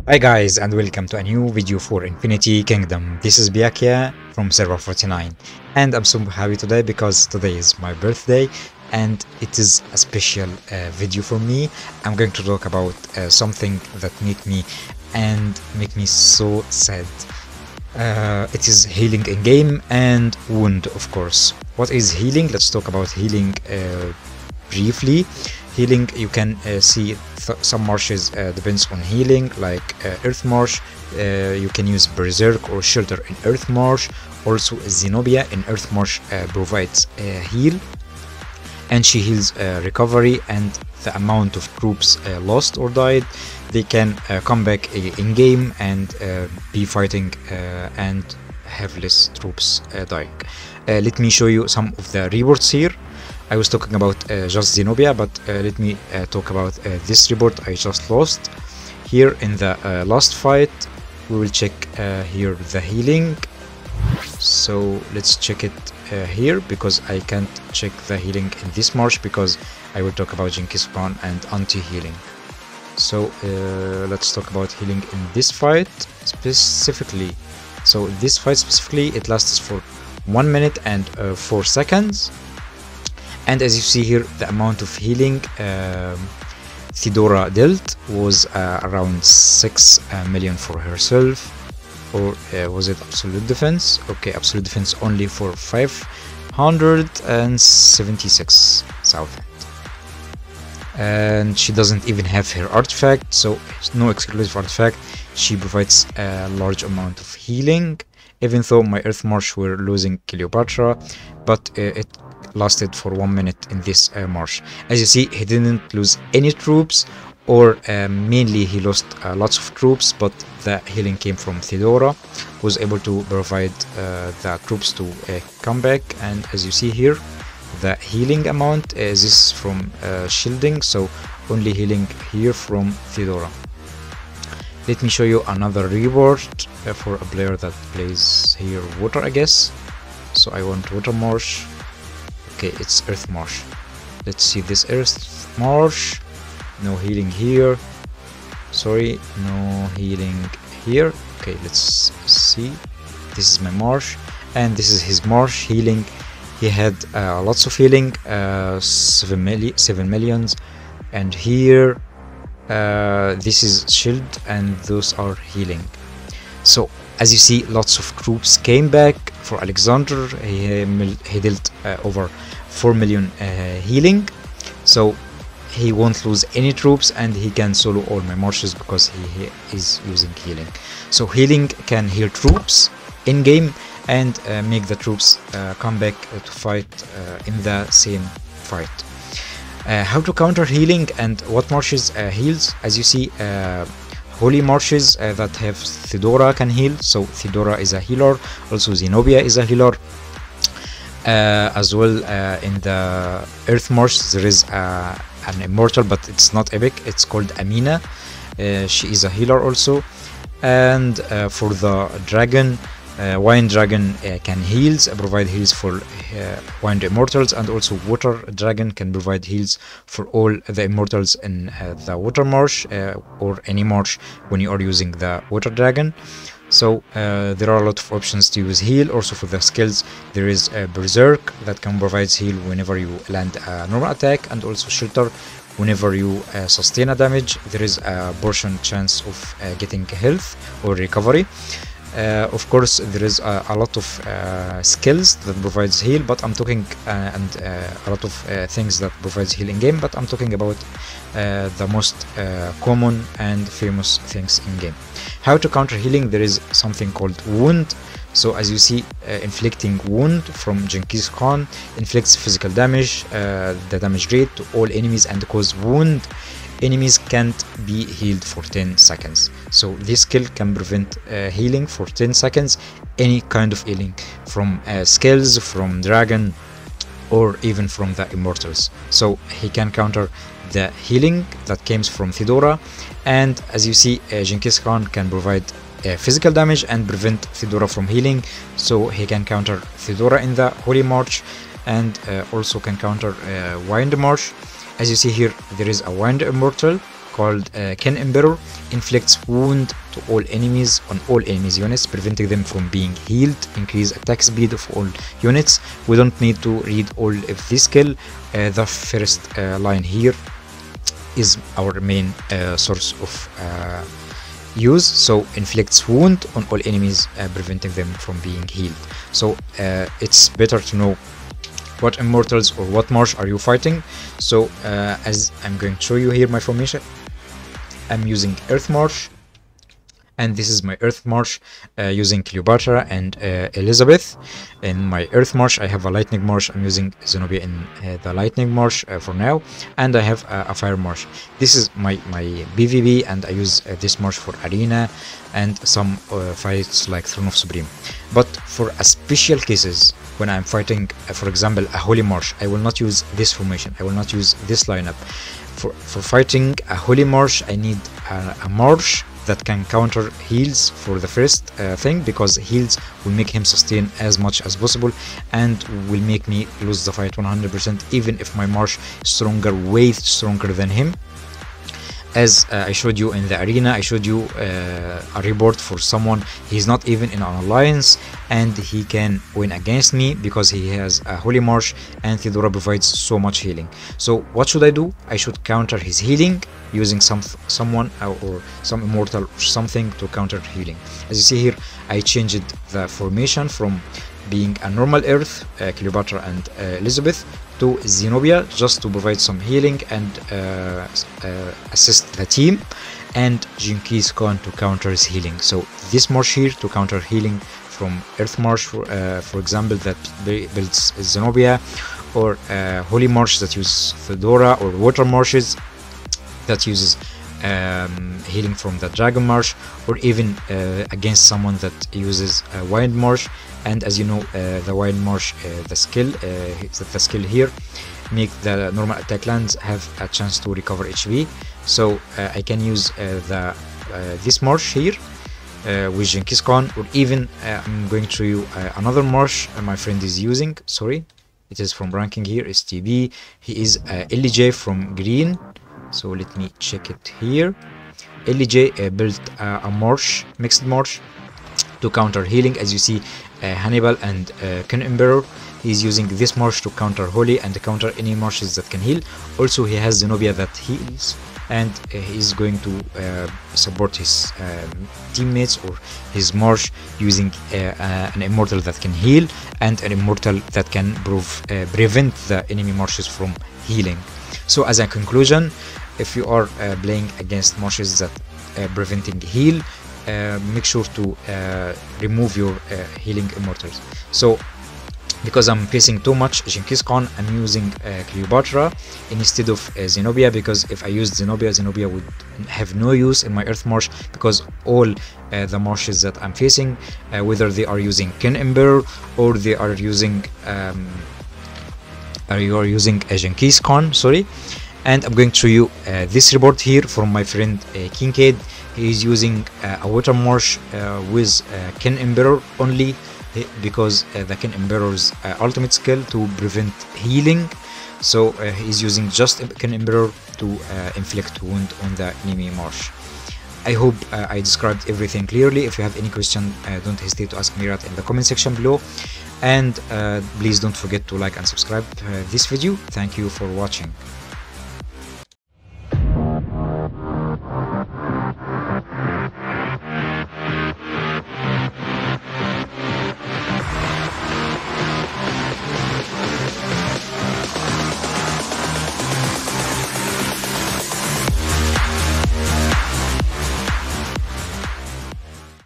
Hi guys, and welcome to a new video for Infinity Kingdom. This is Pyakia from server 49, and I'm so happy today because today is my birthday and it is a special video for me. I'm going to talk about something that make me so sad. It is healing in game and wound, of course. What is healing? Let's talk about healing briefly. Healing, you can see some marshes depends on healing, like Earth Marsh. You can use Berserk or Shelter in Earth Marsh. Also Zenobia in Earth Marsh provides heal, and she heals recovery and the amount of troops lost or died. They can come back in game and be fighting and have less troops dying. Let me show you some of the rewards here. I was talking about just Zenobia, but let me talk about this report I just lost. Here in the last fight, we will check here the healing. So let's check it here, because I can't check the healing in this march because I will talk about Genghis Khan and anti-healing. So let's talk about healing in this fight specifically. So this fight specifically, it lasts for 1 minute and 4 seconds. And as you see here, the amount of healing Thedora dealt was around 6 million for herself. Or was it absolute defense? Okay, absolute defense only for 576,000. And she doesn't even have her artifact, so no exclusive artifact. She provides a large amount of healing, even though my Earth March were losing Cleopatra, but it lasted for 1 minute in this march. As you see, he didn't lose any troops, or mainly he lost lots of troops, but the healing came from Thedora, who was able to provide the troops to come back. And as you see here, the healing amount is from shielding, so only healing here from Thedora. Let me show you another reward for a player that plays here water, I guess. So I want water marsh. Okay, it's Earth Marsh. Let's see this Earth Marsh. No healing here. Sorry, no healing here. Okay, let's see. This is my marsh, and this is his marsh healing. He had lots of healing, 7 millions, and here this is shield, and those are healing. So as you see, lots of troops came back for Alexander. He dealt over 4 million healing, so he won't lose any troops, and he can solo all my marches because he is using healing. So healing can heal troops in game and make the troops come back to fight in the same fight. How to counter healing and what marches heals? As you see, holy marches that have Thedora can heal, so Thedora is a healer. Also Zenobia is a healer. As well, in the Earth March there is an immortal, but it's not epic. It's called Amina. She is a healer also. And for the dragon, Wine Dragon can provide heals for Wine Immortals, and also Water Dragon can provide heals for all the Immortals in the Water Marsh or any marsh when you are using the Water Dragon. So there are a lot of options to use heal. Also for the skills, there is Berserk that can provide heal whenever you land a normal attack, and also Shelter whenever you sustain a damage. There is a portion chance of getting health or recovery. Of course, there is a lot of skills that provides heal, but I'm talking and a lot of things that provides heal in game, but I'm talking about the most common and famous things in game. How to counter healing? There is something called wound. So as you see, inflicting wound from Genghis Khan inflicts physical damage, the damage rate to all enemies, and cause wound. Enemies can't be healed for 10 seconds. So this skill can prevent healing for 10 seconds, any kind of healing, from skills, from dragon, or even from the immortals. So he can counter the healing that comes from Thedora. And as you see, Genghis Khan can provide physical damage and prevent Thedora from healing. So he can counter Thedora in the Holy March, and also can counter Wind March. As you see here, there is a Wind Immortal called Ken Emperor, inflicts wound to all enemies on all enemies units, preventing them from being healed, increase attack speed of all units. We don't need to read all of this skill. The first line here is our main source of use. So inflicts wound on all enemies, preventing them from being healed. So it's better to know what immortals or what marsh are you fighting. So as I'm going to show you here my formation, I'm using Earth Marsh, and this is my Earth Marsh using Cleopatra and Elizabeth. In my Earth Marsh I have a Lightning Marsh. I'm using Zenobia in the Lightning Marsh for now, and I have a Fire Marsh. This is my BVB, and I use this Marsh for arena and some fights like Throne of Supreme. But for special cases, when I'm fighting for example a Holy Marsh, I will not use this formation, I will not use this lineup. For fighting a Holy Marsh, I need a Marsh that can counter heals for the first thing, because heals will make him sustain as much as possible and will make me lose the fight 100%, even if my Marsh is stronger, way stronger than him. As I showed you in the arena, I showed you a report for someone, he's not even in an alliance and he can win against me because he has a Holy Marsh and Theodora provides so much healing. So what should I do? I should counter his healing using someone or some immortal or something to counter healing. As you see here, I changed the formation from being a normal Earth, Cleopatra and Elizabeth, to Zenobia, just to provide some healing and assist the team, and Genghis Khan to counter his healing. So this Marsh here to counter healing from Earth Marsh, for example, that builds Zenobia, or Holy Marsh that uses Theodora, or Water Marshes that uses healing from the Dragon Marsh, or even against someone that uses Wild Marsh. And as you know, the Wild Marsh, the skill here, make the normal attack lands have a chance to recover HP. So I can use this Marsh here with Genghis Khan, or even I'm going to show you another Marsh my friend is using. Sorry, it is from ranking here, STB. He is LJ from green. So let me check it here. LJ built a Marsh, mixed Marsh, to counter healing. As you see, Hannibal and Ken Emperor, he's using this Marsh to counter Holy and counter any Marshes that can heal. Also he has Zenobia that heals, and he's going to support his teammates or his Marsh using an immortal that can heal and an immortal that can prevent the enemy Marshes from healing. So as a conclusion, if you are playing against Marshes that preventing heal, make sure to remove your healing immortals. So because I'm facing too much Genghis Khan, I'm using Cleopatra instead of Zenobia, because if I used Zenobia, Zenobia would have no use in my Earth Marsh, because all the Marshes that I'm facing, whether they are using Ken Emperor or they are using Genghis Khan, sorry. And I'm going to show you this report here from my friend Kincaid. He is using a Water Marsh with Ken Emperor only, because the Ken Emperor's ultimate skill to prevent healing. So he's using just Ken Emperor to inflict wound on the enemy Marsh. I hope I described everything clearly. If you have any question, don't hesitate to ask me right in the comment section below. And please don't forget to like and subscribe this video. Thank you for watching.